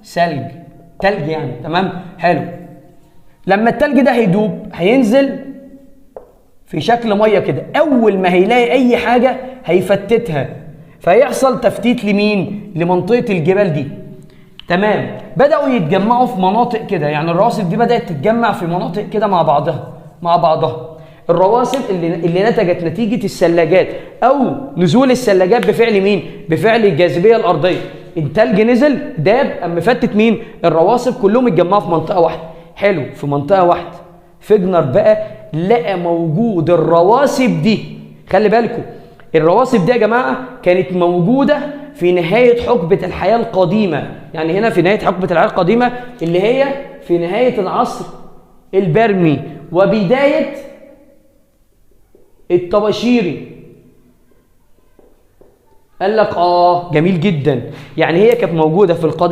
ثلج، تلج يعني. تمام، حلو. لما التلج ده هيدوب هينزل في شكل ميه كده، اول ما هيلاقي اي حاجه هيفتتها، فيحصل تفتيت لمين؟ لمنطقه الجبال دي. تمام، بداوا يتجمعوا في مناطق كده، يعني الرواسب دي بدات تتجمع في مناطق كده مع بعضها. الرواسب اللي نتجت نتيجه الثلاجات او نزول الثلاجات بفعل مين؟ بفعل الجاذبيه الارضيه. التلج نزل داب، قام مفتت مين؟ الرواسب كلهم اتجمعوا في منطقه واحده. حلو، في منطقه واحده. فيجنر بقى لقى موجود الرواسب دي. خلي بالكم الرواسب دي يا جماعه كانت موجوده في نهايه حقبه الحياه القديمه، يعني هنا في نهايه حقبه الحياه القديمه اللي هي في نهايه العصر البرمي وبدايه الطباشيري. قال لك جميل جدا، يعني هي كانت موجوده في القديم